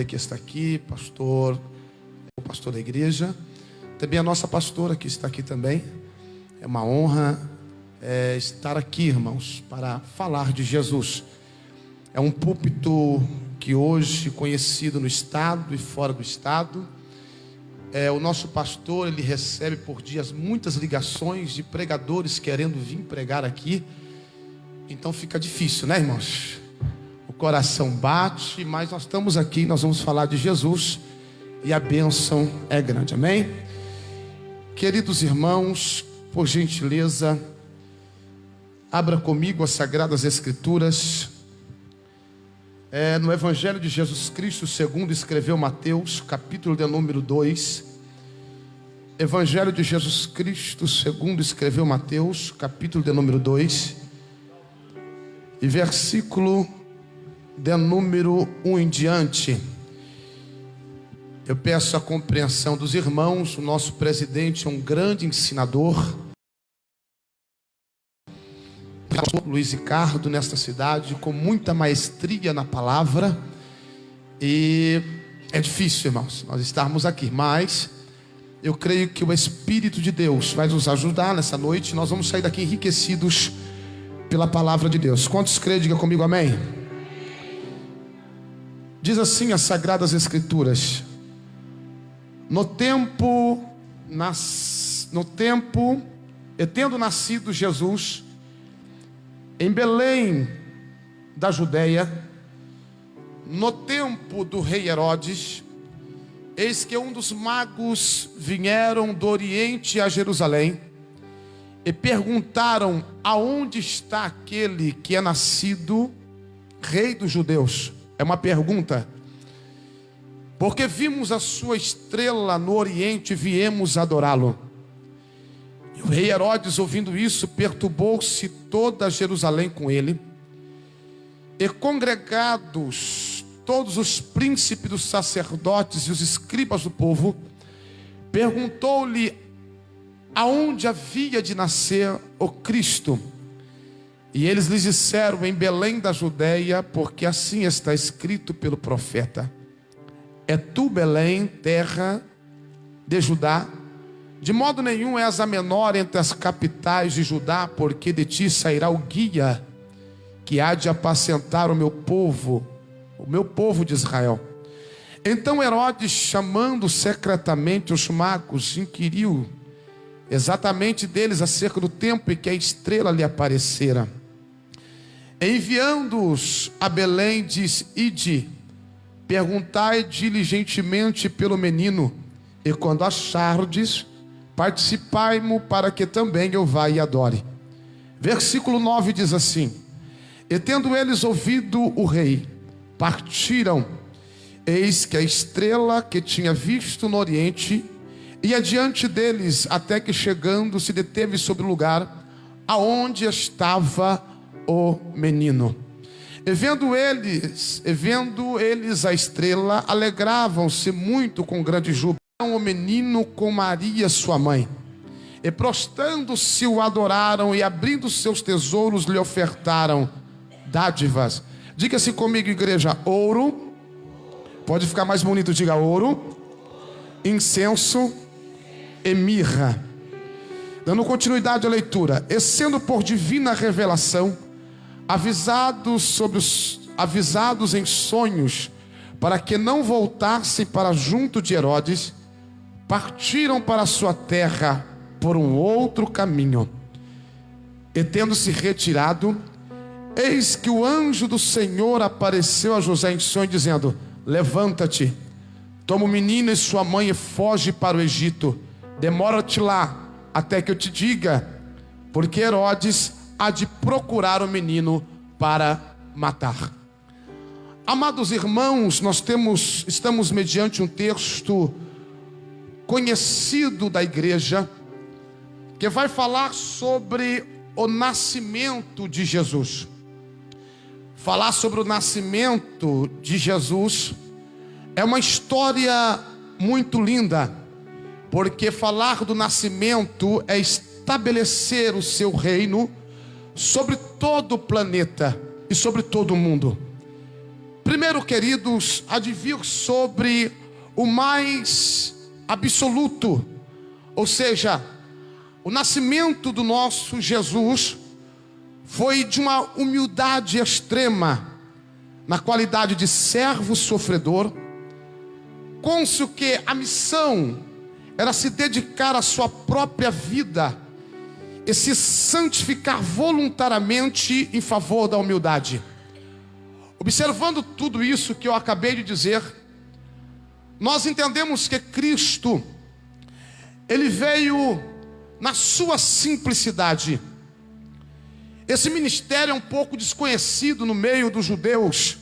Que está aqui, pastor, o pastor da igreja, também a nossa pastora que está aqui também. É uma honra estar aqui, irmãos, para falar de Jesus. É um púlpito que hoje conhecido no estado e fora do estado. O nosso pastor, ele recebe por dias muitas ligações de pregadores querendo vir pregar aqui. Então fica difícil, né, irmãos? O coração bate, mas nós estamos aqui, nós vamos falar de Jesus e a bênção é grande, amém? Queridos irmãos, por gentileza, abra comigo as Sagradas Escrituras, no Evangelho de Jesus Cristo, segundo escreveu Mateus, capítulo de número 2, Evangelho de Jesus Cristo, segundo escreveu Mateus, capítulo de número 2, e versículo de número 1 em diante. Eu peço a compreensão dos irmãos. O nosso presidente é um grande ensinador, Luiz Ricardo, nesta cidade, com muita maestria na palavra. E é difícil, irmãos, nós estarmos aqui, mas eu creio que o Espírito de Deus vai nos ajudar nessa noite. Nós vamos sair daqui enriquecidos pela palavra de Deus. Quantos creem? Diga comigo, amém. Diz assim as Sagradas Escrituras: no tempo, e tendo nascido Jesus em Belém da Judéia, no tempo do rei Herodes, eis que um dos magos vieram do Oriente a Jerusalém e perguntaram: aonde está aquele que é nascido rei dos judeus? É uma pergunta, porque vimos a sua estrela no Oriente e viemos adorá-lo. E o rei Herodes, ouvindo isso, perturbou-se toda Jerusalém com ele. E congregados todos os príncipes dos sacerdotes e os escribas do povo, perguntou-lhe aonde havia de nascer o Cristo. E eles lhes disseram: em Belém da Judéia, porque assim está escrito pelo profeta: é tu, Belém, terra de Judá, de modo nenhum és a menor entre as capitais de Judá, porque de ti sairá o guia que há de apacentar o meu povo de Israel. Então Herodes, chamando secretamente os magos, inquiriu exatamente deles acerca do tempo em que a estrela lhe aparecera. Enviando-os a Belém, diz: ide, perguntai diligentemente pelo menino, e quando achardes, participai-mo, para que também eu vá e adore. Versículo 9 diz assim: e tendo eles ouvido o rei, partiram. Eis que a estrela que tinha visto no Oriente ia diante deles, até que chegando se deteve sobre o lugar aonde estava o menino. E vendo eles a estrela, alegravam-se muito com grande júbilo. O menino com Maria sua mãe, e prostrando-se o adoraram, e abrindo seus tesouros lhe ofertaram dádivas. Diga assim comigo, igreja: ouro, pode ficar mais bonito, diga ouro, incenso e mirra. Dando continuidade à leitura: e sendo por divina revelação avisados em sonhos, para que não voltassem para junto de Herodes, partiram para a sua terra por um outro caminho. E tendo se retirado, eis que o anjo do Senhor apareceu a José em sonho, dizendo: levanta-te, toma o menino e sua mãe e foge para o Egito. Demora-te lá até que eu te diga, porque Herodes há de procurar o menino para matar. Amados irmãos, estamos mediante um texto conhecido da igreja, que vai falar sobre o nascimento de Jesus. Falar sobre o nascimento de Jesus é uma história muito linda, porque falar do nascimento é estabelecer o seu reino sobre todo o planeta e sobre todo o mundo. Primeiro, queridos, há de vir sobre o mais absoluto, ou seja, o nascimento do nosso Jesus foi de uma humildade extrema, na qualidade de servo sofredor, cônscio que a missão era se dedicar à sua própria vida e se santificar voluntariamente em favor da humildade. Observando tudo isso que eu acabei de dizer, nós entendemos que Cristo, Ele veio na sua simplicidade. Esse ministério é um pouco desconhecido no meio dos judeus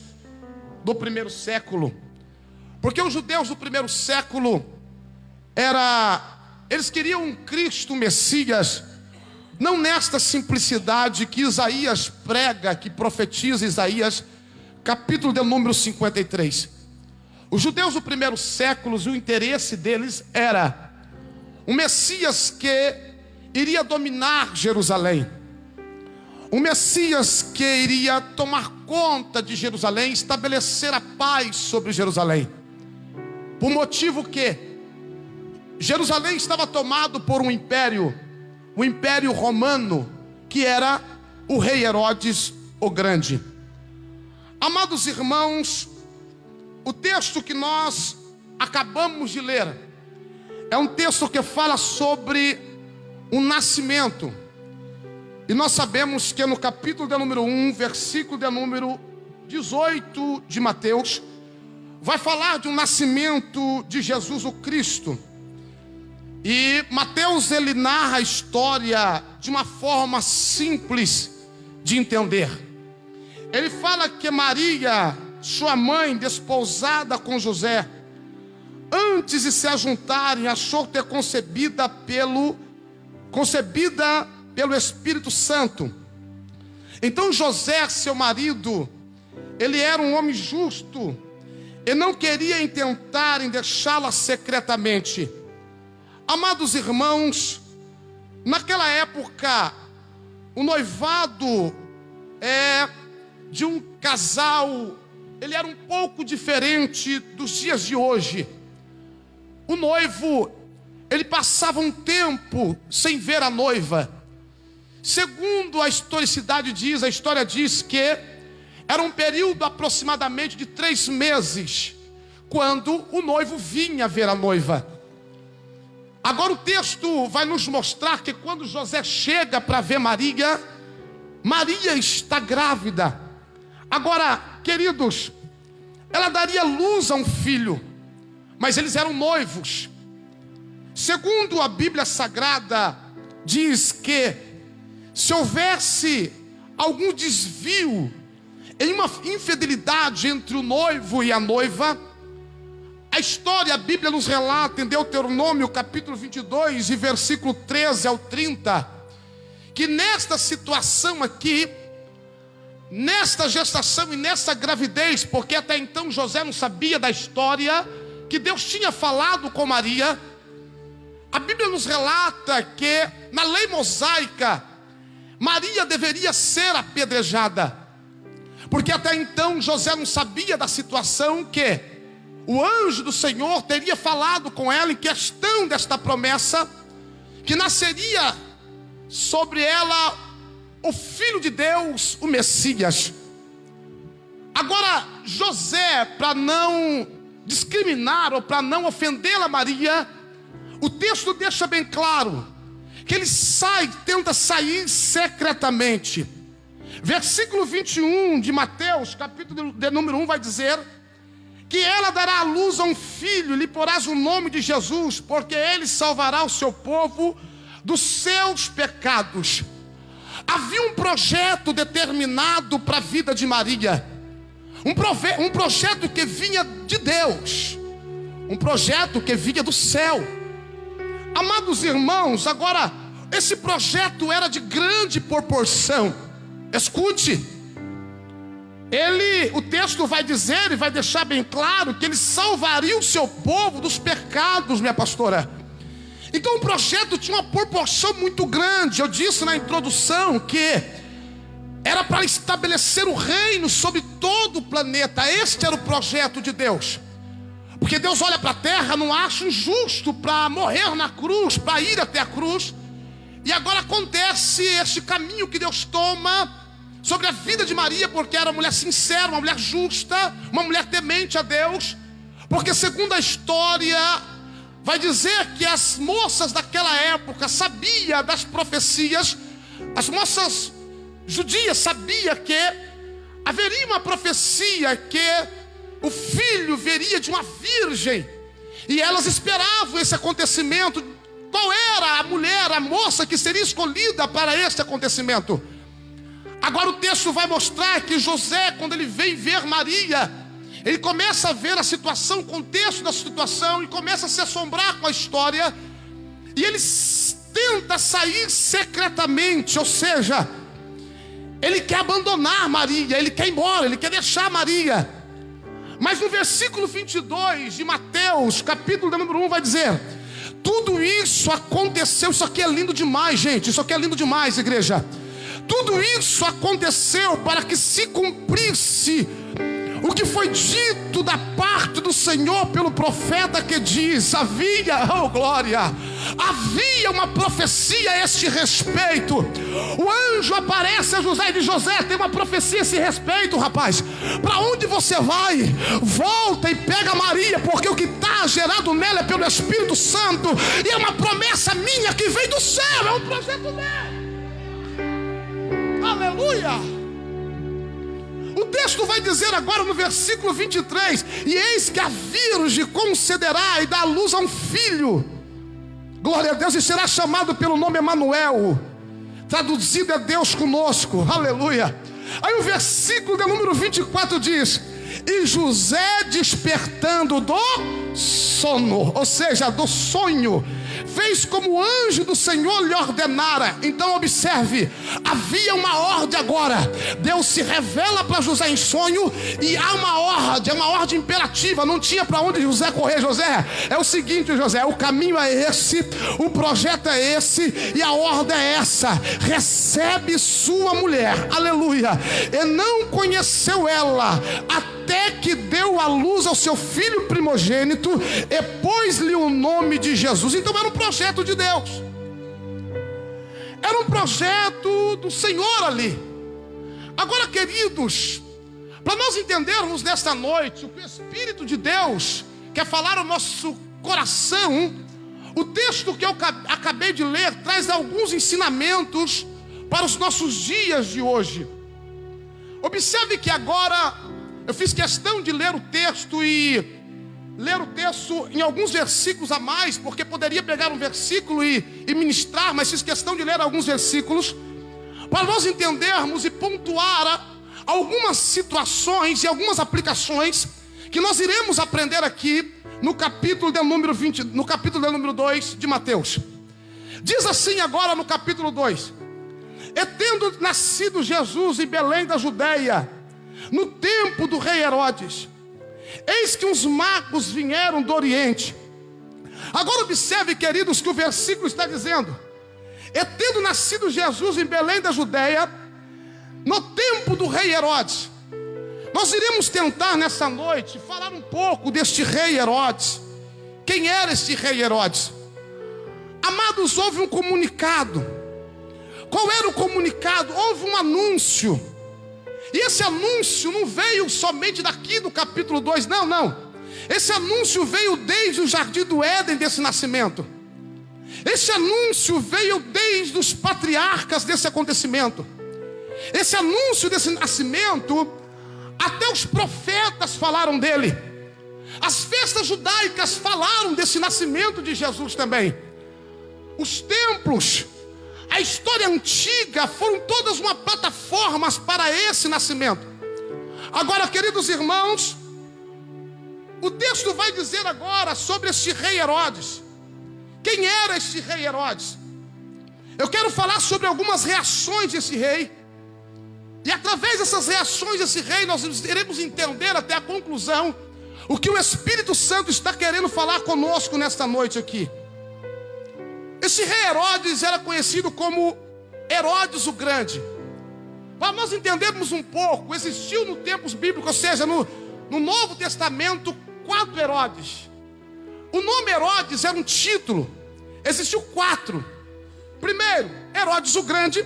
do primeiro século, porque os judeus do primeiro século eles queriam um Cristo Messias, não nesta simplicidade que Isaías prega, que profetiza Isaías, capítulo de número 53. Os judeus do primeiro século, o interesse deles era um Messias que iria dominar Jerusalém, um Messias que iria tomar conta de Jerusalém, estabelecer a paz sobre Jerusalém. Por motivo que Jerusalém estava tomado por um império, o Império Romano, que era o rei Herodes o Grande. Amados irmãos, o texto que nós acabamos de ler é um texto que fala sobre o nascimento. E nós sabemos que no capítulo de número 1, versículo de número 18 de Mateus, vai falar de um nascimento de Jesus o Cristo. E Mateus, ele narra a história de uma forma simples de entender. Ele fala que Maria, sua mãe, desposada com José, antes de se ajuntarem, achou ter concebida pelo Espírito Santo. Então José, seu marido, ele era um homem justo e não queria intentar em deixá-la secretamente. Amados irmãos, naquela época, o noivado de um casal, ele era um pouco diferente dos dias de hoje. O noivo, ele passava um tempo sem ver a noiva. Segundo a historicidade diz, a história diz que era um período aproximadamente de 3 meses, quando o noivo vinha ver a noiva. Agora o texto vai nos mostrar que quando José chega para ver Maria, Maria está grávida. Agora, queridos, ela daria luz a um filho, mas eles eram noivos. Segundo a Bíblia Sagrada, diz que se houvesse algum desvio em uma infidelidade entre o noivo e a noiva, a história, a Bíblia nos relata em Deuteronômio capítulo 22 e versículo 13 ao 30, que nesta situação aqui, nesta gestação e nessa gravidez, porque até então José não sabia da história que Deus tinha falado com Maria, a Bíblia nos relata que na lei mosaica Maria deveria ser apedrejada, porque até então José não sabia da situação que o anjo do Senhor teria falado com ela em questão desta promessa, que nasceria sobre ela o Filho de Deus, o Messias. Agora José, para não discriminar ou para não ofender a Maria, o texto deixa bem claro que ele tenta sair secretamente. Versículo 21 de Mateus, capítulo de número 1, vai dizer que ela dará à luz a um filho, lhe porás o nome de Jesus, porque ele salvará o seu povo dos seus pecados. Havia um projeto determinado para a vida de Maria, um projeto que vinha de Deus, um projeto que vinha do céu. Amados irmãos, agora esse projeto era de grande proporção. Escute, o texto vai dizer e vai deixar bem claro que ele salvaria o seu povo dos pecados, minha pastora. Então o projeto tinha uma proporção muito grande. Eu disse na introdução que era para estabelecer o reino sobre todo o planeta. Este era o projeto de Deus. Porque Deus olha para a terra, não acha injusto para morrer na cruz, para ir até a cruz. E agora acontece este caminho que Deus toma sobre a vida de Maria, porque era uma mulher sincera, uma mulher justa, uma mulher temente a Deus. Porque segundo a história, vai dizer que as moças daquela época sabiam das profecias. As moças judias sabiam que haveria uma profecia que o filho viria de uma virgem, e elas esperavam esse acontecimento. Qual era a mulher, a moça que seria escolhida para este acontecimento? Agora o texto vai mostrar que José, quando ele vem ver Maria, ele começa a ver a situação, o contexto da situação, e começa a se assombrar com a história, e ele tenta sair secretamente, ou seja, ele quer abandonar Maria, ele quer ir embora, ele quer deixar Maria. Mas no versículo 22 de Mateus, capítulo número 1, vai dizer: tudo isso aconteceu. Isso aqui é lindo demais, gente. Isso aqui é lindo demais, igreja. Tudo isso aconteceu para que se cumprisse o que foi dito da parte do Senhor pelo profeta, que diz: havia, oh glória, havia uma profecia a este respeito. O anjo aparece a José e diz: José, tem uma profecia a esse respeito, rapaz. Para onde você vai? Volta e pega Maria, porque o que está gerado nela é pelo Espírito Santo, e é uma promessa minha que vem do céu, é um projeto meu. Aleluia. O texto vai dizer agora no versículo 23: e eis que a virgem concederá e dá à luz a um filho, glória a Deus, e será chamado pelo nome Emanuel, traduzido é Deus conosco, aleluia. Aí o versículo de número 24 diz: e José, despertando do sono, ou seja, do sonho, fez como o anjo do Senhor lhe ordenara. Então observe, havia uma ordem agora. Deus se revela para José em sonho, e há uma ordem, é uma ordem imperativa. Não tinha para onde José correr. José, é o seguinte, José, o caminho é esse, o projeto é esse, e a ordem é essa: recebe sua mulher, aleluia. E não conheceu ela até que deu à luz ao seu filho primogênito, e pôs-lhe o nome de Jesus. Então era um projeto de Deus, era um projeto do Senhor ali. Agora, queridos, para nós entendermos nesta noite o que o Espírito de Deus quer falar ao nosso coração, o texto que eu acabei de ler traz alguns ensinamentos para os nossos dias de hoje. Observe que agora eu fiz questão de ler o texto em alguns versículos a mais, porque poderia pegar um versículo e ministrar, mas fiz questão de ler alguns versículos para nós entendermos e pontuar algumas situações e algumas aplicações que nós iremos aprender aqui no capítulo de número 20, no capítulo de número 2 de Mateus. Diz assim agora no capítulo 2: e tendo nascido Jesus em Belém da Judeia, no tempo do rei Herodes, eis que uns magos vieram do Oriente. Agora observe, queridos, que o versículo está dizendo: e tendo nascido Jesus em Belém da Judeia, no tempo do rei Herodes. Nós iremos tentar nessa noite falar um pouco deste rei Herodes. Quem era este rei Herodes? Amados, houve um comunicado. Qual era o comunicado? Houve um anúncio. E esse anúncio não veio somente daqui do capítulo 2, não. Esse anúncio veio desde o jardim do Éden desse nascimento. Esse anúncio veio desde os patriarcas desse acontecimento. Esse anúncio desse nascimento, até os profetas falaram dele. As festas judaicas falaram desse nascimento de Jesus também. Os templos, a história antiga, foram todas uma plataforma para esse nascimento. Agora, queridos irmãos, o texto vai dizer agora sobre este rei Herodes. Quem era este rei Herodes? Eu quero falar sobre algumas reações desse rei, e através dessas reações desse rei nós iremos entender até a conclusão o que o Espírito Santo está querendo falar conosco nesta noite aqui. Esse rei Herodes era conhecido como Herodes o Grande. Para nós entendermos um pouco, existiu no tempos bíblicos, ou seja, no Novo Testamento, 4 Herodes. O nome Herodes era um título. Existiu 4. Primeiro, Herodes o Grande.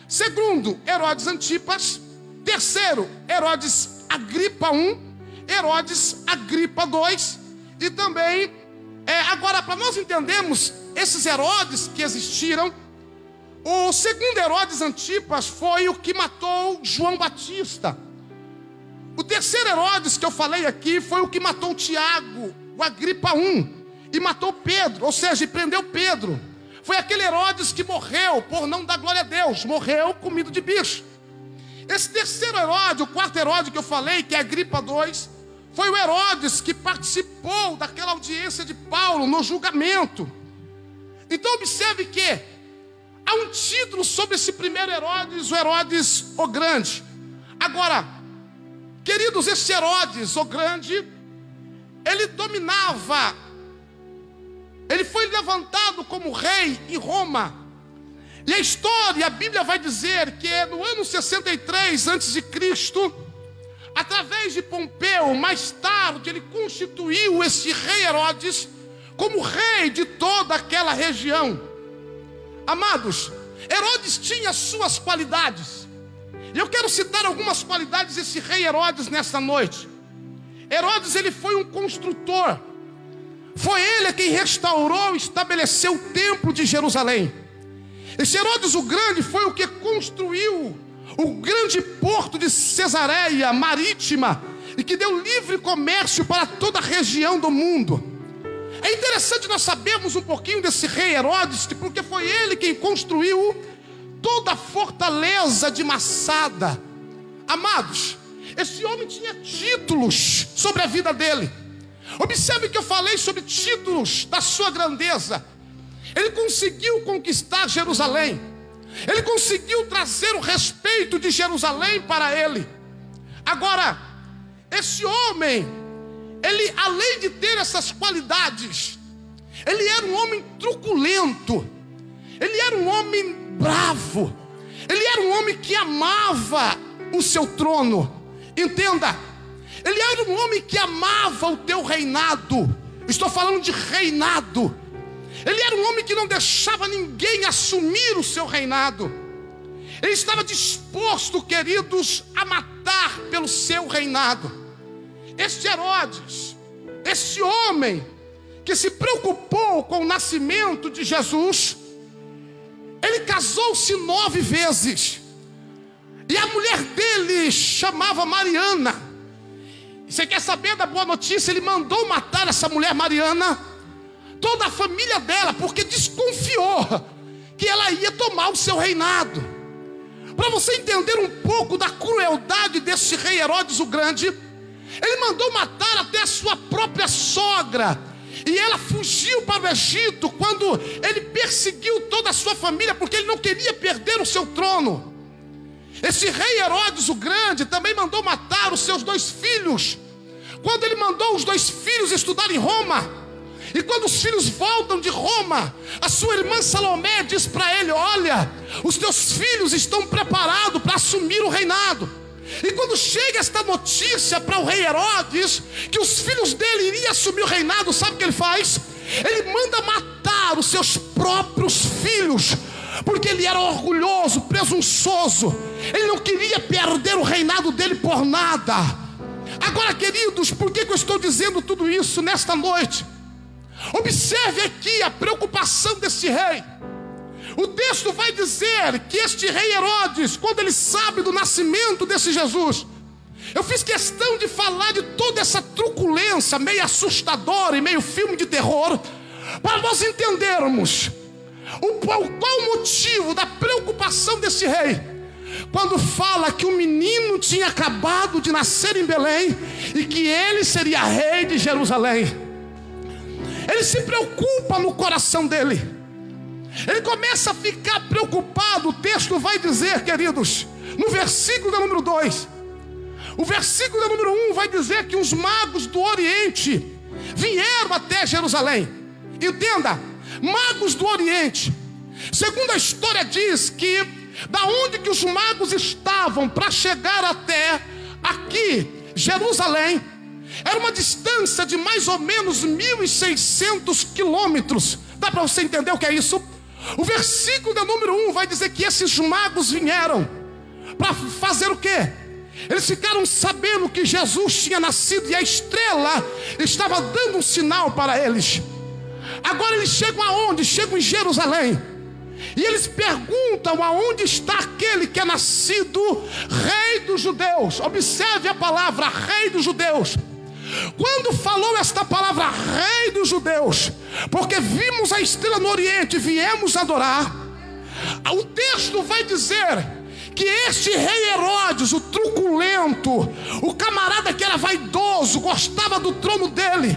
Segundo, Herodes Antipas. Terceiro, Herodes Agripa I. Herodes Agripa II. E também, agora para nós entendermos esses Herodes que existiram, o segundo Herodes Antipas foi o que matou João Batista. O terceiro Herodes que eu falei aqui foi o que matou Tiago, o Agripa I, e matou Pedro, ou seja, prendeu Pedro. Foi aquele Herodes que morreu por não dar glória a Deus, morreu comido de bicho. Esse terceiro Herodes, o quarto Herodes que eu falei, que é Agripa II, foi o Herodes que participou daquela audiência de Paulo no julgamento. Então observe que há um título sobre esse primeiro Herodes, o Herodes o Grande. Agora, queridos, esse Herodes o Grande, ele dominava, ele foi levantado como rei em Roma. E a história, a Bíblia vai dizer que no ano 63 a.C., através de Pompeu, mais tarde ele constituiu esse rei Herodes como rei de toda aquela região. Amados, Herodes tinha suas qualidades. E eu quero citar algumas qualidades desse rei Herodes nesta noite. Herodes, ele foi um construtor. Foi ele quem restaurou e estabeleceu o templo de Jerusalém. Esse Herodes o Grande foi o que construiu o grande porto de Cesareia Marítima e que deu livre comércio para toda a região do mundo. É interessante nós sabermos um pouquinho desse rei Herodes, porque foi ele quem construiu toda a fortaleza de Massada. Amados, esse homem tinha títulos sobre a vida dele. Observe que eu falei sobre títulos da sua grandeza. Ele conseguiu conquistar Jerusalém. Ele conseguiu trazer o respeito de Jerusalém para ele. Agora, esse homem, ele, além de ter essas qualidades, ele era um homem truculento. Ele era um homem bravo. Ele era um homem que amava o seu trono. Entenda, ele era um homem que amava o teu reinado. Estou falando de reinado. Ele era um homem que não deixava ninguém assumir o seu reinado. Ele estava disposto, queridos, a matar pelo seu reinado. Este Herodes, este homem que se preocupou com o nascimento de Jesus, ele casou-se 9 vezes. E a mulher dele chamava Mariana. E você quer saber da boa notícia? Ele mandou matar essa mulher Mariana, toda a família dela, porque desconfiou que ela ia tomar o seu reinado. Para você entender um pouco da crueldade desse rei Herodes o Grande, ele mandou matar até a sua própria sogra. E ela fugiu para o Egito quando ele perseguiu toda a sua família, porque ele não queria perder o seu trono. Esse rei Herodes o Grande também mandou matar os seus 2 filhos, quando ele mandou os 2 filhos estudar em Roma. E quando os filhos voltam de Roma, a sua irmã Salomé diz para ele: olha, os teus filhos estão preparados para assumir o reinado. E quando chega esta notícia para o rei Herodes, que os filhos dele iriam assumir o reinado, sabe o que ele faz? Ele manda matar os seus próprios filhos, porque ele era orgulhoso, presunçoso. Ele não queria perder o reinado dele por nada. Agora, queridos, por que eu estou dizendo tudo isso nesta noite? Observe aqui a preocupação desse rei. O texto vai dizer que este rei Herodes, quando ele sabe do nascimento desse Jesus, eu fiz questão de falar de toda essa truculência, meio assustadora e meio filme de terror, para nós entendermos qual o motivo da preocupação desse rei, quando fala que o menino tinha acabado de nascer em Belém e que ele seria rei de Jerusalém. Ele se preocupa no coração dele. Ele começa a ficar preocupado. O texto vai dizer, queridos, no versículo de número 2, o versículo de número 1 vai dizer que os magos do Oriente vieram até Jerusalém. Entenda, magos do Oriente. Segundo a história diz que da onde que os magos estavam para chegar até aqui, Jerusalém, era uma distância de mais ou menos 1.600 quilômetros. Dá para você entender o que é isso? O versículo de número 1 vai dizer que esses magos vieram para fazer o quê? Eles ficaram sabendo que Jesus tinha nascido e a estrela estava dando um sinal para eles. Agora eles chegam aonde? Chegam em Jerusalém. E eles perguntam aonde está aquele que é nascido rei dos judeus. Observe a palavra rei dos judeus. Quando falou esta palavra rei dos judeus, porque vimos a estrela no Oriente e viemos adorar, o texto vai dizer que este rei Herodes, o truculento, o camarada que era vaidoso, gostava do trono dele,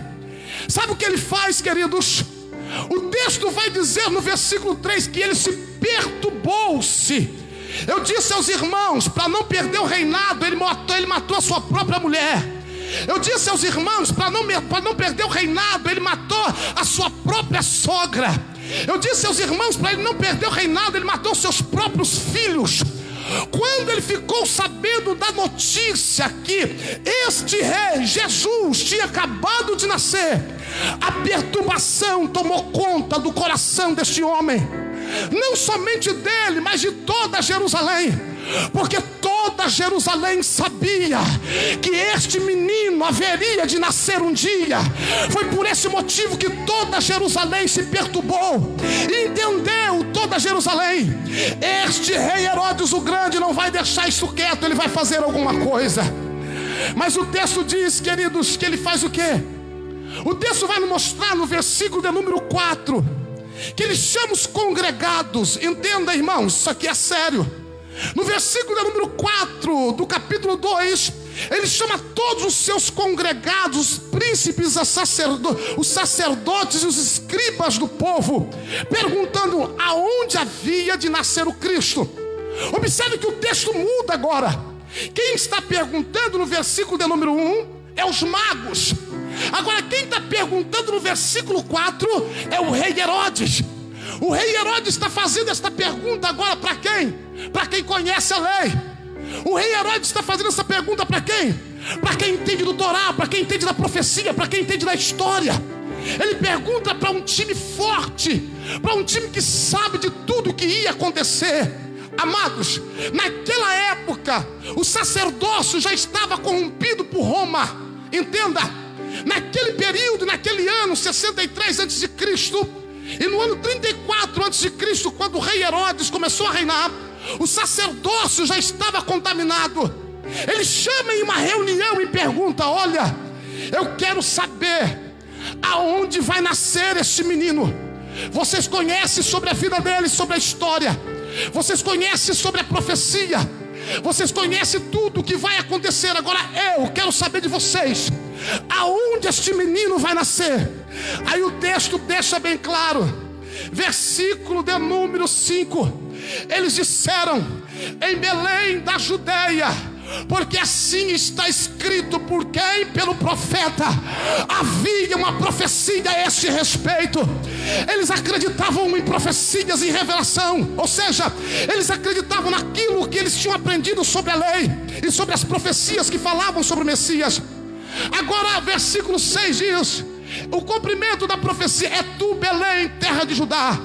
sabe o que ele faz, queridos? O texto vai dizer no versículo 3 que ele se perturbou-se. Eu disse aos irmãos, para não perder o reinado, ele matou a sua própria mulher. Eu disse aos irmãos, para não perder o reinado, ele matou a sua própria sogra. Eu disse aos irmãos, para ele não perder o reinado, ele matou seus próprios filhos. Quando ele ficou sabendo da notícia que este rei, Jesus, tinha acabado de nascer, a perturbação tomou conta do coração deste homem. Não somente dele, mas de toda Jerusalém. Porque toda Jerusalém sabia que este menino haveria de nascer um dia. Foi por esse motivo que toda Jerusalém se perturbou. Entendeu toda Jerusalém? Este rei Herodes o Grande não vai deixar isso quieto, ele vai fazer alguma coisa. Mas o texto diz, queridos, que ele faz o quê? O texto vai nos mostrar no versículo de número 4 que ele chama os congregados. Entenda, irmãos, isso aqui é sério. No versículo de número 4 do capítulo 2, ele chama todos os seus congregados, os príncipes, os sacerdotes e os escribas do povo, perguntando aonde havia de nascer o Cristo. Observe que o texto muda agora. Quem está perguntando no versículo de número 1 é os magos. Agora quem está perguntando no versículo 4 é o rei Herodes. O rei Herodes está fazendo esta pergunta agora para quem? Para quem conhece a lei. O rei Herodes está fazendo essa pergunta para quem? Para quem entende do Torá, para quem entende da profecia, para quem entende da história. Ele pergunta para um time forte, para um time que sabe de tudo que ia acontecer. Amados, naquela época o sacerdócio já estava corrompido por Roma. Entenda, naquele período, naquele ano 63 a.C., e no ano 34 a.C., quando o rei Herodes começou a reinar, o sacerdócio já estava contaminado. Ele chama em uma reunião e pergunta: olha, eu quero saber aonde vai nascer este menino. Vocês conhecem sobre a vida dele, sobre a história. Vocês conhecem sobre a profecia. Vocês conhecem tudo o que vai acontecer. Agora eu quero saber de vocês, aonde este menino vai nascer. Aí o texto deixa bem claro, versículo de número 5. Eles disseram: em Belém da Judeia, porque assim está escrito por quem? Pelo profeta. Havia uma profecia a este respeito. Eles acreditavam em profecias, em revelação. Ou seja, eles acreditavam naquilo que eles tinham aprendido sobre a lei e sobre as profecias que falavam sobre o Messias. Agora versículo 6 diz: o cumprimento da profecia é tu, Belém, terra de Judá,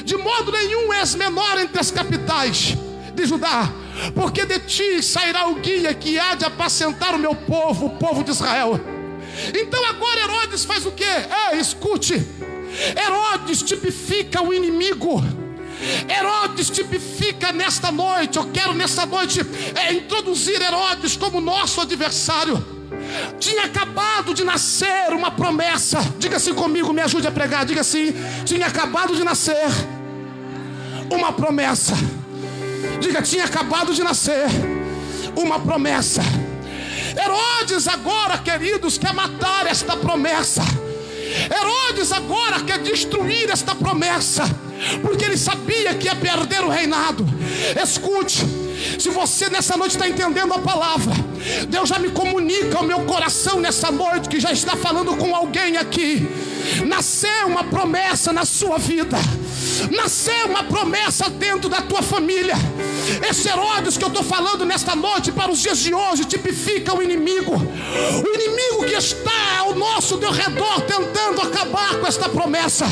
de modo nenhum és menor entre as capitais de Judá, porque de ti sairá o guia que há de apacentar o meu povo, o povo de Israel. Então agora Herodes faz o quê? Escute, Herodes tipifica o inimigo. Herodes tipifica nesta noite. Eu quero nesta noite introduzir Herodes como nosso adversário. Tinha acabado de nascer uma promessa. Diga assim comigo, me ajude a pregar. Diga assim: tinha acabado de nascer uma promessa. Diga: tinha acabado de nascer uma promessa. Herodes agora, queridos, quer matar esta promessa. Herodes agora quer destruir esta promessa, porque ele sabia que ia perder o reinado. Escute, se você nessa noite está entendendo a palavra, Deus já me comunica ao meu coração nessa noite que já está falando com alguém aqui. Nasceu uma promessa na sua vida. nascer uma promessa dentro da tua família. Esse Herodes que eu estou falando nesta noite, para os dias de hoje, tipifica o inimigo que está ao nosso redor, tentando acabar com esta promessa.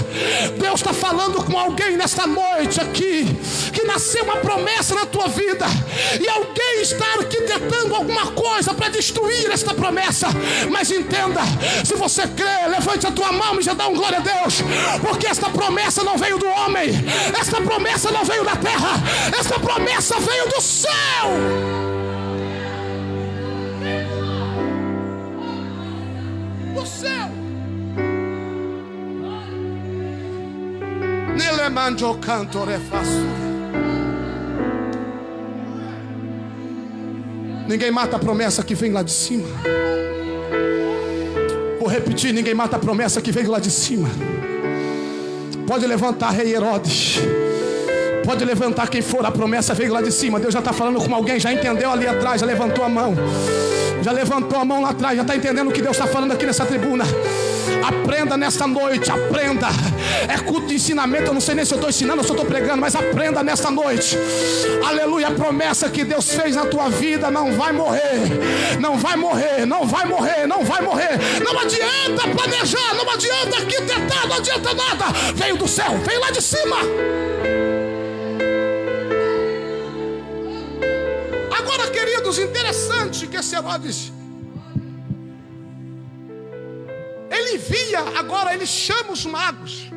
Deus está falando com alguém nesta noite aqui, que nasceu uma promessa na tua vida, e alguém está arquitetando alguma coisa para destruir esta promessa. Mas entenda, se você crê, levante a tua mão e já dá um glória a Deus, porque esta promessa não veio do homem, esta promessa não veio da terra, esta promessa veio do céu. Do céu. Nele manjo canto refaço. Ninguém mata a promessa que vem lá de cima. Vou repetir, ninguém mata a promessa que vem lá de cima. Pode levantar, rei Herodes. Pode levantar quem for, a promessa veio lá de cima. Deus já está falando com alguém, já entendeu ali atrás, já levantou a mão. Já levantou a mão lá atrás, já está entendendo o que Deus está falando aqui nessa tribuna. Aprenda nesta noite, aprenda. É culto de ensinamento, eu não sei nem se eu estou ensinando ou se eu estou pregando, mas aprenda nesta noite. Aleluia, a promessa que Deus fez na tua vida não vai morrer. Não vai morrer, não vai morrer, não vai morrer. Não adianta planejar, não adianta arquitetar, não adianta nada. Veio do céu, veio lá de cima. Agora, queridos, interessante que esse Herodes, ele envia, agora ele chama os magos.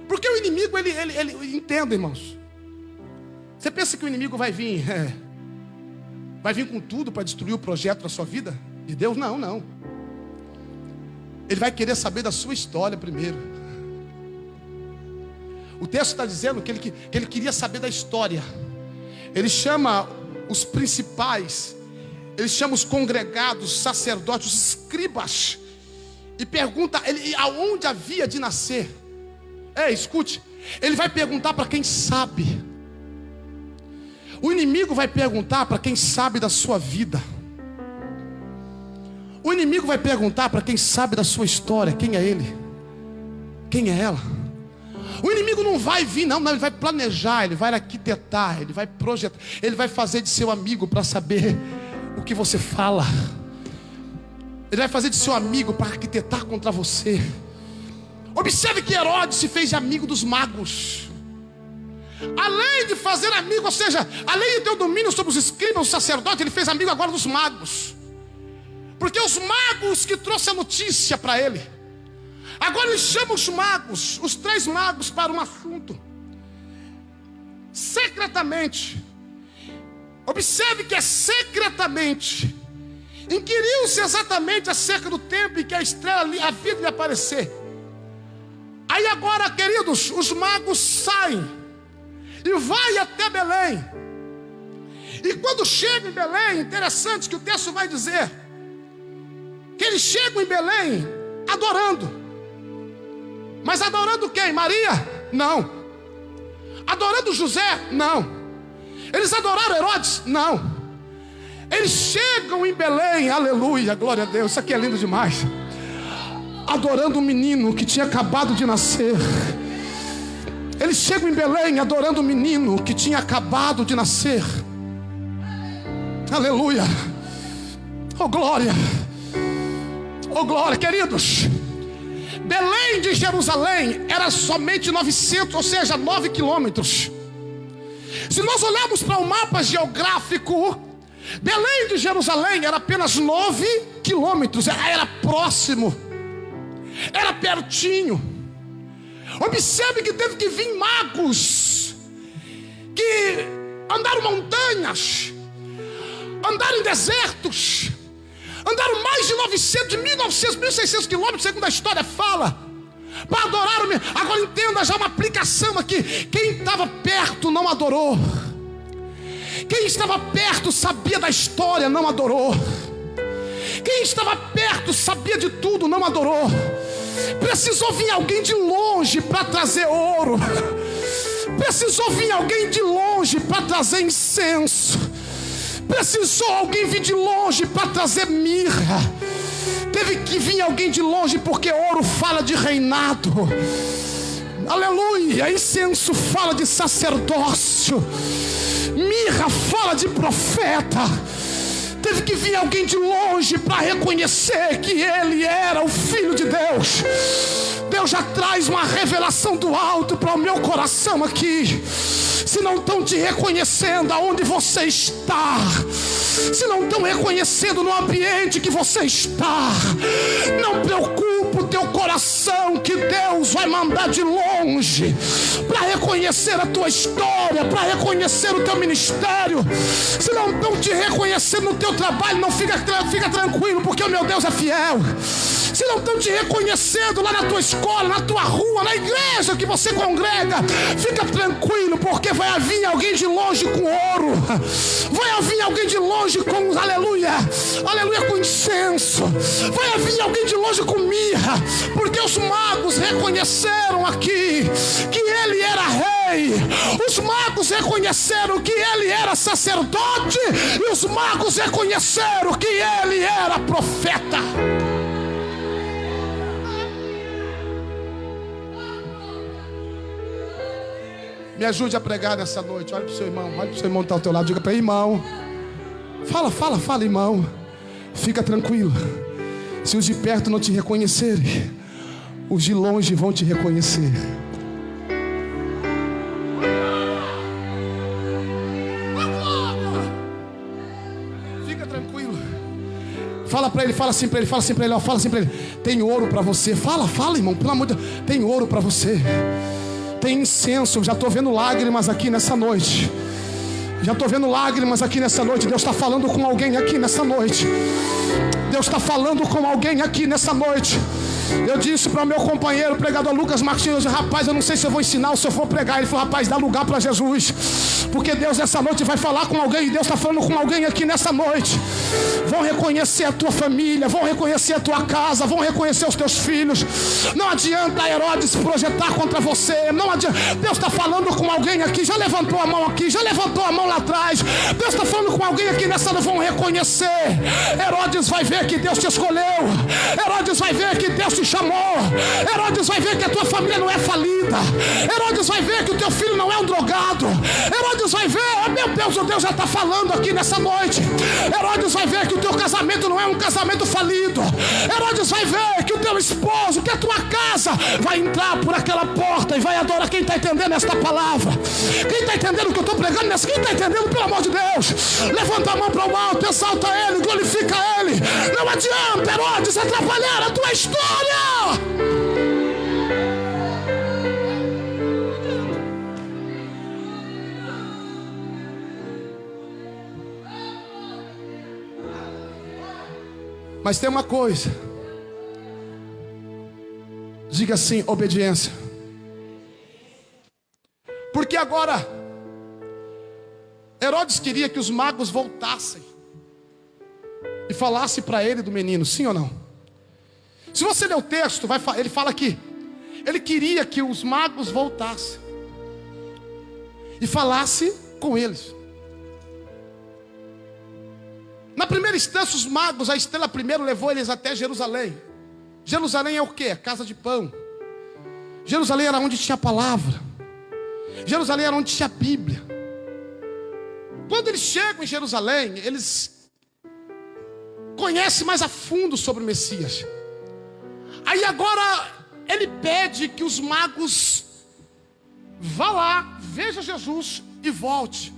Porque o inimigo, ele entende, irmãos. Você pensa que o inimigo vai vir com tudo para destruir o projeto da sua vida? De Deus? Não, não. Ele vai querer saber da sua história primeiro. O texto está dizendo que ele queria saber da história. Ele chama os principais, ele chama os congregados, os sacerdotes, os escribas, e pergunta ele aonde havia de nascer. Escute, ele vai perguntar para quem sabe. O inimigo vai perguntar para quem sabe da sua vida. O inimigo vai perguntar para quem sabe da sua história. Quem é ele? Quem é ela? O inimigo não vai vir, não, ele vai planejar, ele vai arquitetar, ele vai projetar, ele vai fazer de seu amigo para saber o que você fala. Ele vai fazer de seu amigo para arquitetar contra você. Observe que Herodes se fez amigo dos magos. Além de fazer amigo, ou seja, além de ter o domínio sobre os escribas, os sacerdotes, ele fez amigo agora dos magos. Porque os magos que trouxeram a notícia para ele. Agora ele chama os magos, os 3 magos, para um assunto. Secretamente. Observe que é secretamente. Inquiriu-se exatamente acerca do tempo em que a estrela havia de lhe aparecer. Aí agora, queridos, os magos saem e vai até Belém. E quando chegam em Belém, interessante que o texto vai dizer que eles chegam em Belém adorando. Mas adorando quem? Maria? Não. Adorando José? Não. Eles adoraram Herodes? Não. Eles chegam em Belém, aleluia, glória a Deus, isso aqui é lindo demais. Adorando um menino que tinha acabado de nascer. Eles chegam em Belém adorando um menino que tinha acabado de nascer. Aleluia. Oh glória. Oh glória, queridos. Belém de Jerusalém era somente 900, ou seja, 9 quilômetros. Se nós olharmos para o mapa geográfico, Belém de Jerusalém era apenas 9 quilômetros, era próximo, era pertinho. Observe que teve que vir magos que andaram montanhas, andaram em desertos, andaram mais de 900, 1.900, 1.600 quilômetros, segundo a história fala, para adorar. Agora entenda já uma aplicação aqui. Quem estava perto não adorou. Quem estava perto sabia da história, não adorou. Quem estava perto sabia de tudo, não adorou. Precisou vir alguém de longe para trazer ouro. Precisou vir alguém de longe para trazer incenso. Precisou alguém vir de longe para trazer mirra. Teve que vir alguém de longe porque ouro fala de reinado. Aleluia. Incenso fala de sacerdócio. Mirra fala de profeta. Teve que vir alguém de longe para reconhecer que ele era o Filho de Deus. Deus já traz uma revelação do alto para o meu coração aqui. Se não estão te reconhecendo aonde você está, se não estão reconhecendo no ambiente que você está, não preocupa o teu coração, que Deus vai mandar de longe para reconhecer a tua história, para reconhecer o teu ministério. Se não estão te reconhecendo no teu trabalho, não fica tranquilo, porque o meu Deus é fiel. Se não estão te reconhecendo lá na tua escola, na tua rua, na igreja que você congrega, fica tranquilo, porque vai vir alguém de longe com ouro, vai vir alguém de longe com aleluia, com incenso, vai vir alguém de longe com mirra, porque os magos reconheceram aqui que ele era rei, os magos reconheceram que ele era sacerdote, e os magos reconheceram que ele era profeta. Me ajude a pregar nessa noite. Olha para o seu irmão, olha para o seu irmão que está ao teu lado. Diga para ele: irmão, fala, irmão. Fica tranquilo. Se os de perto não te reconhecerem, os de longe vão te reconhecer. Fica tranquilo. Fala para ele, fala assim para ele. Tem ouro para você. Fala, irmão, pelo amor de Deus. Tem ouro para você. Tem incenso. Já estou vendo lágrimas aqui nessa noite. Deus está falando com alguém aqui nessa noite. Eu disse para o meu companheiro, pregador Lucas Martins: rapaz, eu não sei se eu vou ensinar ou se eu vou pregar. Ele falou: rapaz, dá lugar para Jesus, porque Deus nessa noite vai falar com alguém. E Deus está falando com alguém aqui nessa noite. Vão reconhecer a tua família, vão reconhecer a tua casa, vão reconhecer os teus filhos. Não adianta Herodes se projetar contra você. Não adianta. Deus está falando com alguém aqui. Já levantou a mão aqui, já levantou a mão lá atrás. Deus está falando com alguém aqui nessa noite. Vão reconhecer. Herodes vai ver que Deus te escolheu. Herodes vai ver que Deus te chamou. Herodes vai ver que a tua família não é falida. Herodes vai ver que o teu filho não é um drogado. Herodes vai ver, oh meu Deus, o Deus já está falando aqui nessa noite. Herodes vai ver que o teu casamento não é um casamento falido. Herodes vai ver que o teu esposo, que a tua casa vai entrar por aquela porta e vai adorar. Quem está entendendo esta palavra? Quem está entendendo o que eu estou pregando nessa? Quem está entendendo, pelo amor de Deus? Levanta a mão para o alto, exalta ele, glorifica ele. Não adianta Herodes atrapalhar a tua história. Mas tem uma coisa. Diga assim: obediência. Porque agora Herodes queria que os magos voltassem e falassem para ele do menino, sim ou não? Se você ler o texto, ele fala aqui: ele queria que os magos voltassem e falassem com eles. Na primeira instância, os magos, a estrela primeiro levou eles até Jerusalém. Jerusalém é o quê? A casa de pão. Jerusalém era onde tinha a palavra. Jerusalém era onde tinha a Bíblia. Quando eles chegam em Jerusalém, eles conhecem mais a fundo sobre o Messias. Aí agora ele pede que os magos vá lá, veja Jesus e volte.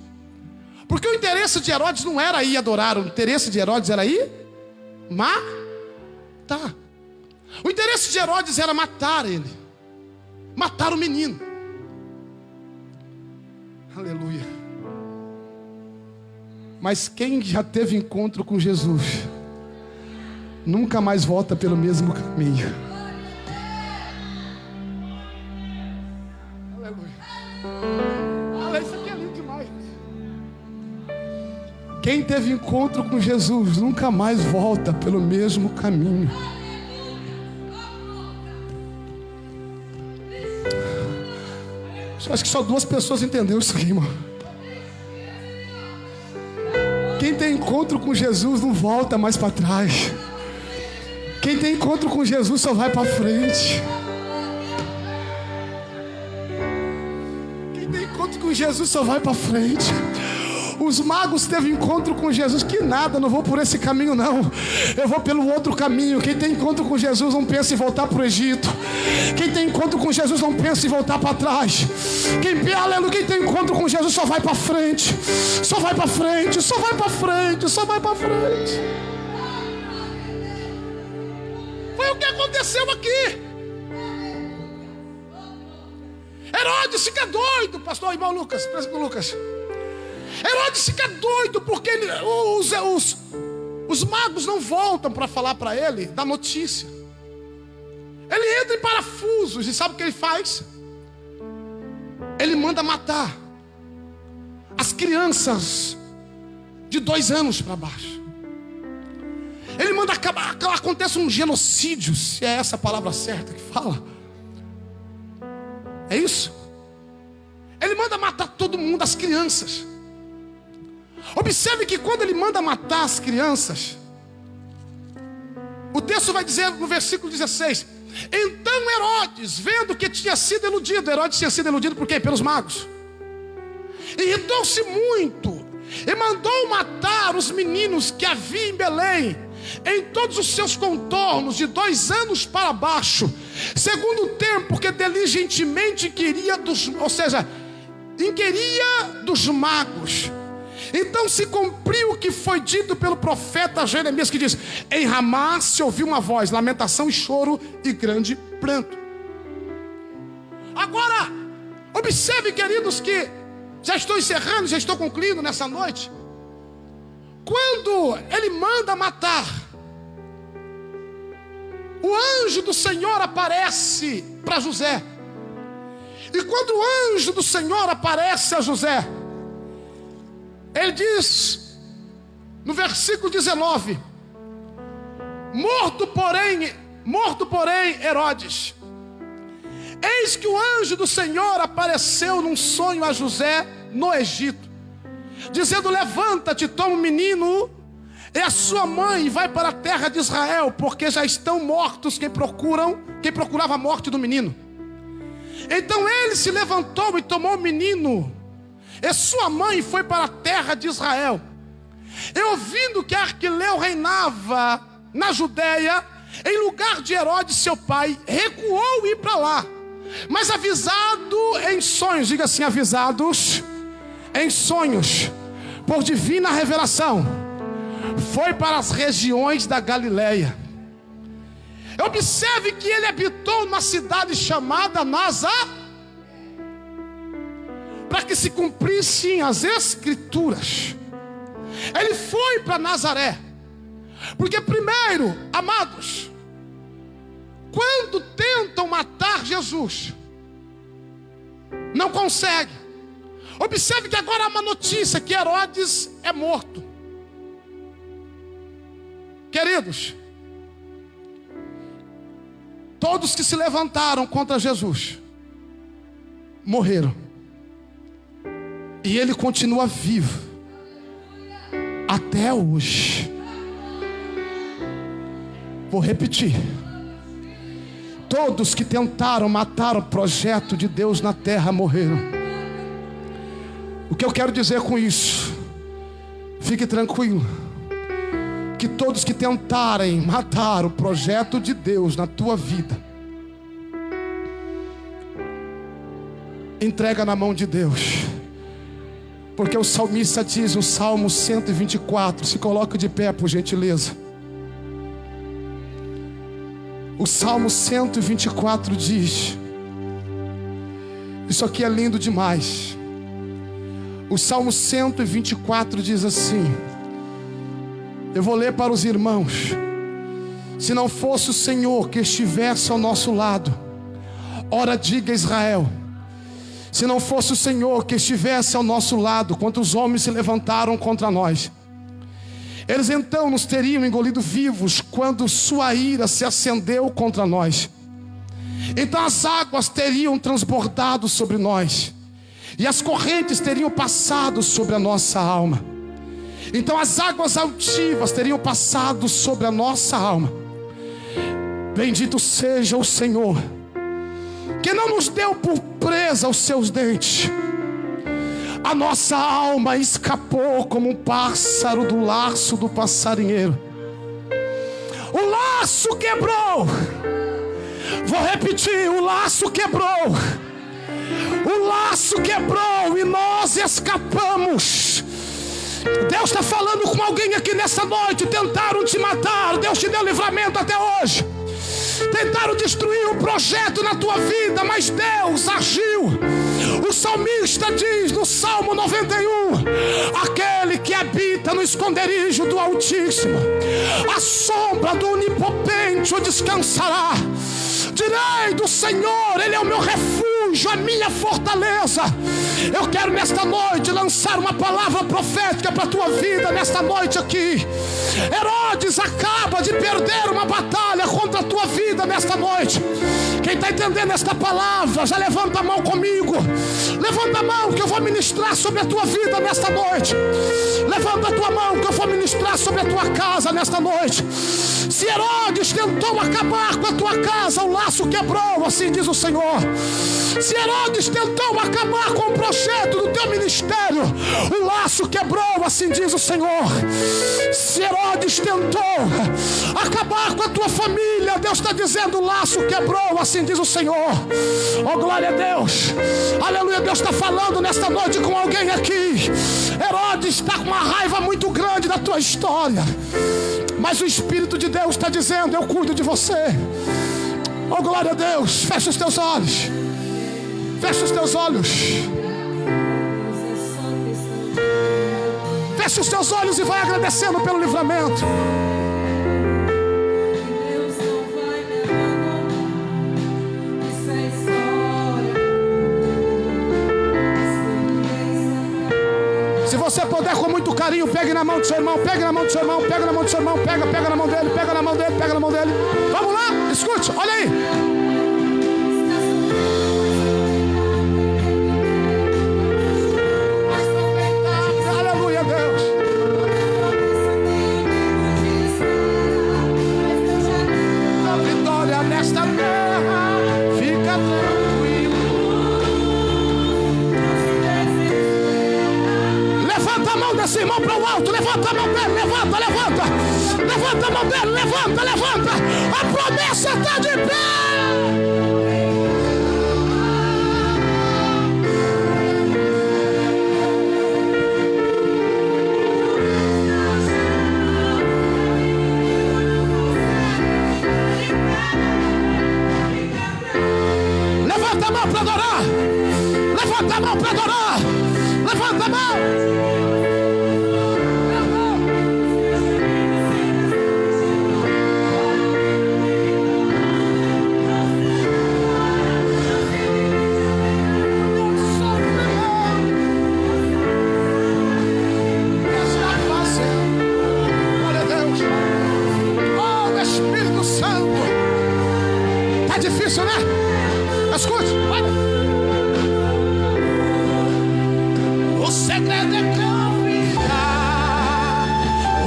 Porque o interesse de Herodes não era ir adorar. O interesse de Herodes era ir matar. O interesse de Herodes era matar ele. Matar o menino. Aleluia. Mas quem já teve encontro com Jesus nunca mais volta pelo mesmo caminho. Aleluia. Isso aqui é lindo demais. Quem teve encontro com Jesus nunca mais volta pelo mesmo caminho. Acho que só 2 pessoas entenderam isso aqui, irmão. Quem tem encontro com Jesus não volta mais para trás. Quem tem encontro com Jesus só vai para frente. encontro com Jesus só vai para frente. Os magos teve encontro com Jesus. Que nada, não vou por esse caminho não. Eu vou pelo outro caminho. Quem tem encontro com Jesus não pensa em voltar para o Egito. Quem tem encontro com Jesus não pensa em voltar para trás. Aleluia, quem tem encontro com Jesus só vai para frente. Só vai para frente, só vai para frente, só vai para frente. Foi o que aconteceu aqui. Herodes fica doido, pastor, irmão Lucas, príncipe Lucas. Herodes fica doido porque os magos não voltam para falar para ele da notícia. Ele entra em parafusos e sabe o que ele faz? Ele manda matar as crianças de 2 anos para baixo. Ele manda acabar, acontece um genocídio, se é essa a palavra certa que fala. É isso? Ele manda matar todo mundo, as crianças. Observe que quando ele manda matar as crianças, o texto vai dizer no versículo 16: então Herodes, vendo que tinha sido iludido, Herodes tinha sido iludido por quê? Pelos magos. Irritou-se muito e mandou matar os meninos que havia em Belém, em todos os seus contornos, de 2 anos para baixo, segundo o tempo que diligentemente inquiria dos magos. Então se cumpriu o que foi dito pelo profeta Jeremias, que diz: em Ramá se ouviu uma voz, lamentação e choro e grande pranto. Agora, observe, queridos, que já estou encerrando, já estou concluindo nessa noite. Quando ele manda matar, o anjo do Senhor aparece para José. E quando o anjo do Senhor aparece a José, ele diz no versículo 19: morto porém Herodes, eis que o anjo do Senhor apareceu num sonho a José no Egito, dizendo: levanta-te, toma o menino e a sua mãe, e vai para a terra de Israel, porque já estão mortos quem procurava a morte do menino. Então ele se levantou e tomou o menino e sua mãe, foi para a terra de Israel. E ouvindo que Arqueleu reinava na Judéia, em lugar de Herodes seu pai, recuou ir para lá. Mas avisado em sonhos, diga assim: avisados em sonhos, por divina revelação, foi para as regiões da Galileia. Observe que ele habitou numa cidade chamada Nazaré, para que se cumprissem as escrituras. Ele foi para Nazaré, porque primeiro, amados, quando tentam matar Jesus, não consegue. Observe que agora há uma notícia, que Herodes é morto. Queridos, todos que se levantaram contra Jesus morreram. E ele continua vivo até hoje. Vou repetir: todos que tentaram matar o projeto de Deus na terra morreram. O que eu quero dizer com isso? Fique tranquilo, que todos que tentarem matar o projeto de Deus na tua vida, entrega na mão de Deus. Porque o salmista diz, o Salmo 124, se coloca de pé por gentileza. O Salmo 124 diz, isso aqui é lindo demais. O Salmo 124 diz assim, eu vou ler para os irmãos: se não fosse o Senhor que estivesse ao nosso lado, ora diga Israel, se não fosse o Senhor que estivesse ao nosso lado, quantos homens se levantaram contra nós, eles então nos teriam engolido vivos, quando sua ira se acendeu contra nós. Então as águas teriam transbordado sobre nós, e as correntes teriam passado sobre a nossa alma. Então as águas altivas teriam passado sobre a nossa alma. Bendito seja o Senhor, que não nos deu por presa aos seus dentes, A nossa alma escapou como um pássaro do laço do passarinheiro. O laço quebrou. Vou repetir, o laço quebrou. O laço quebrou e nós escapamos. Deus está falando com alguém aqui nessa noite. Tentaram te matar, Deus te deu livramento até hoje. Tentaram destruir o projeto na tua vida, mas Deus agiu. O salmista diz no Salmo 91: aquele que habita no esconderijo do Altíssimo, a sombra do Onipotente o descansará. Direi do Senhor, Ele é o meu refúgio, a minha fortaleza. Eu quero nesta noite lançar uma palavra profética para a tua vida nesta noite aqui. Herodes acaba de perder uma batalha contra a tua vida nesta noite. Quem está entendendo esta palavra, já levanta a mão comigo. Levanta a mão que eu vou ministrar sobre a tua vida nesta noite. Levanta a tua mão que eu vou ministrar sobre a tua casa nesta noite. Se Herodes tentou acabar com a tua casa, o laço quebrou, assim diz o Senhor. Se Herodes tentou acabar com o projeto do teu ministério, o laço quebrou, assim diz o Senhor. Se Herodes tentou acabar com a tua família, Deus está dizendo, o laço quebrou, assim diz o Senhor. Oh, glória a Deus. Aleluia, Deus está falando nesta noite com alguém aqui. Herodes está com uma raiva muito grande da tua história, mas o Espírito de Deus está dizendo, eu cuido de você. Oh, glória a Deus. Fecha os teus olhos. Fecha os teus olhos. Fecha os teus olhos e vai agradecendo pelo livramento. Se você puder, com muito carinho, pegue na mão do seu irmão, pegue na mão do seu irmão, pega na mão do seu irmão, pega na mão dele, pega na mão dele, pega na mão dele. Vamos lá, escute, olha aí. Aleluia, Deus. A vitória nesta terra, fica tranquilo. Levanta a mão desse irmão para o alto, levanta a mão dele, levanta, levanta. Levanta a mão dele, levanta, levanta. A promessa está de pé. Levanta a mão para adorar. Levanta a mão para adorar. Levanta a mão. Difícil, né? Escute, olha. O segredo é confiar.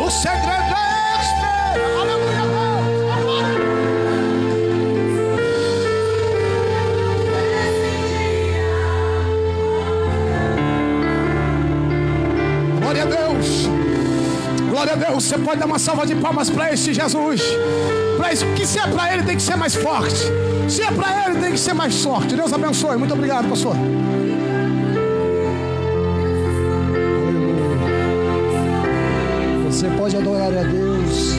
O segredo é esperar. Aleluia, agora. Glória a Deus. Glória a Deus. Você pode dar uma salva de palmas para este Jesus. Para isso, que se é para ele tem que ser mais forte. Se é para ele tem que ser mais forte. Deus abençoe. Muito obrigado, pastor. Você pode adorar a Deus.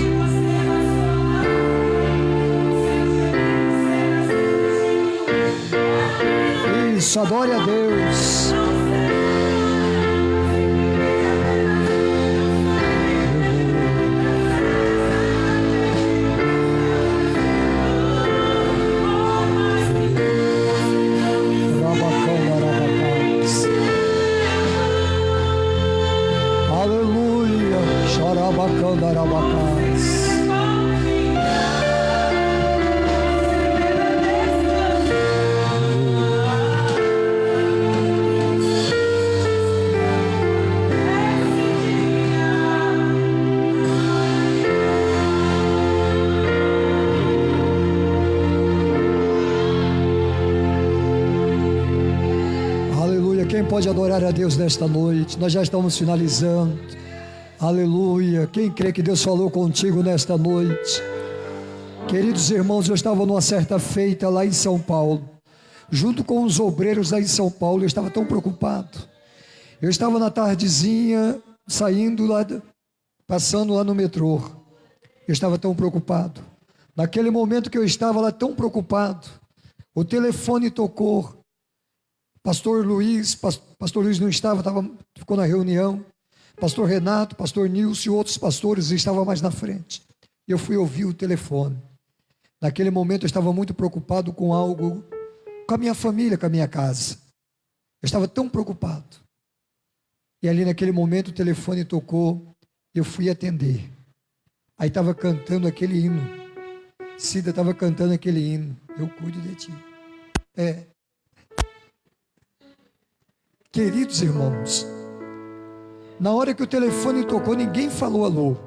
Isso, adore a Deus. Quem pode adorar a Deus nesta noite? Nós já estamos finalizando. Aleluia. Quem crê que Deus falou contigo nesta noite? Queridos irmãos, eu estava numa certa feita lá em São Paulo, junto com os obreiros lá em São Paulo. Eu estava tão preocupado. Eu estava na tardezinha, saindo lá, passando lá no metrô. Eu estava tão preocupado. Naquele momento que eu estava lá tão preocupado, o telefone tocou. Pastor Luiz não estava, ficou na reunião. Pastor Renato, pastor Nilson e outros pastores estavam mais na frente. Eu fui ouvir o telefone. Naquele momento eu estava muito preocupado com algo, com a minha família, com a minha casa. Eu estava tão preocupado. E ali naquele momento o telefone tocou, eu fui atender. Aí estava cantando aquele hino. Cida estava cantando aquele hino. Eu cuido de ti. Queridos irmãos, na hora que o telefone tocou, ninguém falou alô.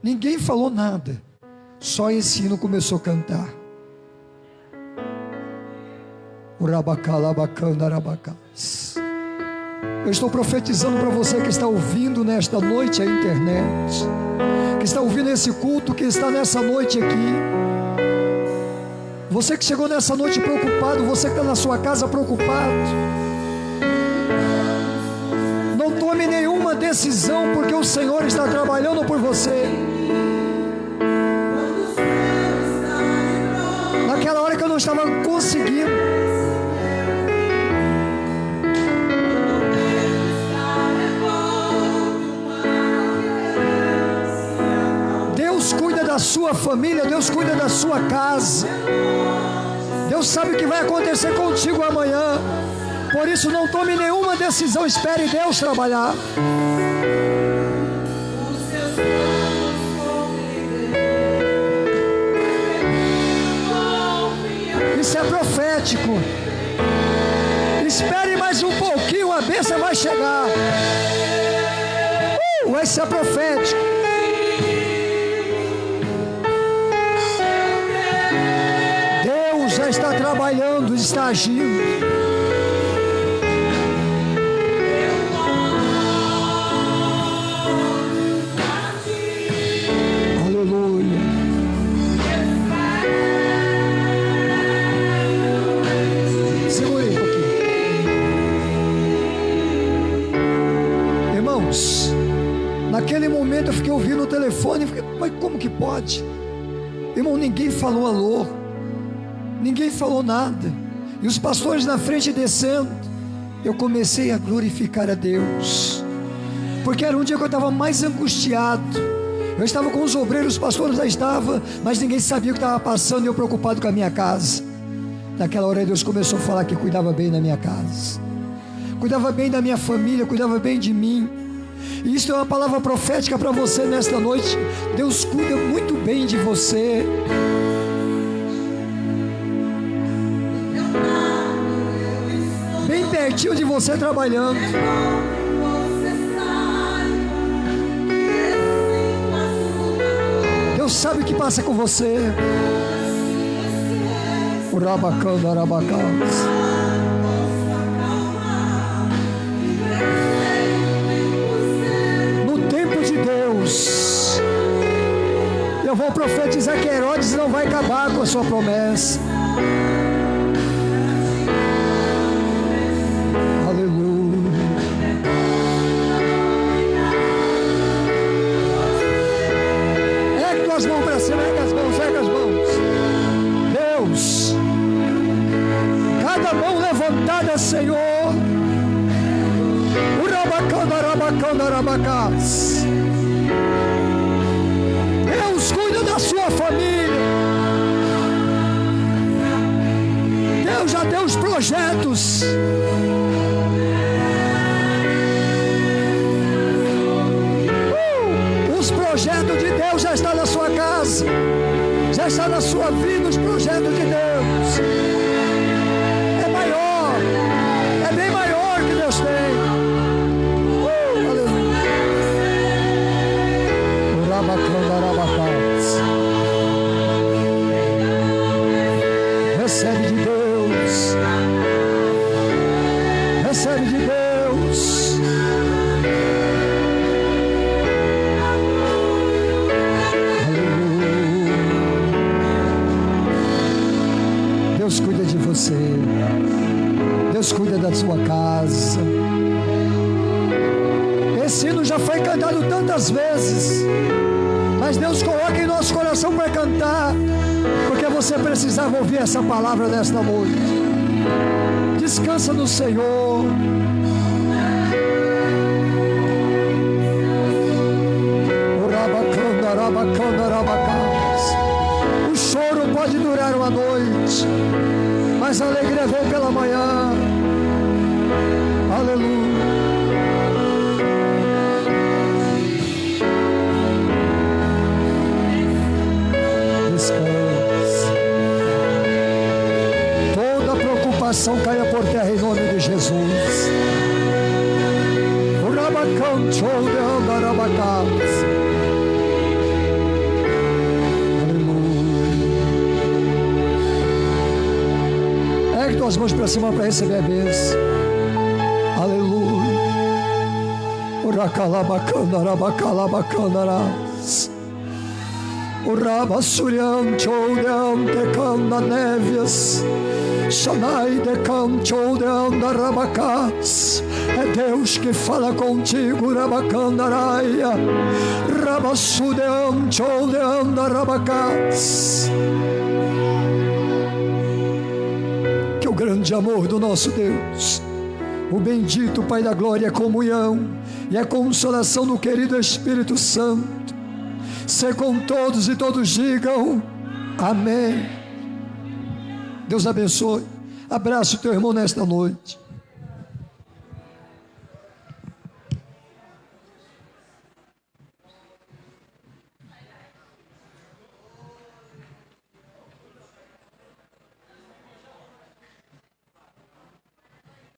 Ninguém falou nada. Só esse hino começou a cantar. Eu estou profetizando para você que está ouvindo nesta noite a internet, que está ouvindo esse culto, que está nessa noite aqui. Você que chegou nessa noite preocupado, você que está na sua casa preocupado, não tome nenhuma decisão, porque o Senhor está trabalhando por você. Naquela hora que eu não estava conseguindo, Deus cuida da sua família, Deus cuida da sua casa. Deus sabe o que vai acontecer contigo amanhã. Por isso não tome nenhuma decisão, espere Deus trabalhar. Isso é profético. Espere mais um pouquinho, a bênção vai chegar. Isso é profético. Deus já está trabalhando, está agindo. Naquele momento eu fiquei ouvindo o telefone, mas como que pode? Irmão, ninguém falou alô, ninguém falou nada, e os pastores na frente descendo. Eu comecei a glorificar a Deus, porque era um dia que eu estava mais angustiado. Eu estava com os obreiros, os pastores já estavam, mas ninguém sabia o que estava passando, e eu preocupado com a minha casa. Naquela hora Deus começou a falar que cuidava bem da minha casa, cuidava bem da minha família, cuidava bem de mim. E isso é uma palavra profética para você nesta noite. Deus cuida muito bem de você. Bem pertinho de você trabalhando. Deus sabe o que passa com você. Urabacana, arabacana. Eu vou profetizar que Herodes não vai acabar com a sua promessa. Aleluia. Ergue as mãos para cima, ergue as mãos, ergue as mãos. Deus, cada mão levantada, Senhor. Urabacana, arabacana, arabacás. Cuida da sua família. Deus já deu os projetos. Os projetos de Deus já estão na sua casa, já está na sua vida. Os projetos de Deus é maior, é bem maior que Deus tem. Aleluia. Recebe de Deus. Deus cuida de você. Deus cuida da sua casa. Esse hino já foi cantado tantas vezes, mas Deus coloca em nosso coração para cantar, porque você precisava ouvir essa palavra nesta noite. Descansa no Senhor. O choro pode durar uma noite, mas a alegria vem pela manhã. Aleluia. Descanse. Toda preocupação caia por terra em nome de Jesus. O rabacão show de andarabacás. Ergue tuas mãos para cima para receber a bênção. Aleluia. O racalabacandarabacalabacandarás. O rabassuriam choudeam tecanda névias. Shanai decam choudeam darabacás. É Deus que fala contigo, rabacandaraia. Rabassudeam choudeam darabacás. O grande amor do nosso Deus, o bendito Pai da glória, a comunhão e a consolação do querido Espírito Santo, ser com todos e todos digam amém. Deus abençoe. Abraça o teu irmão nesta noite.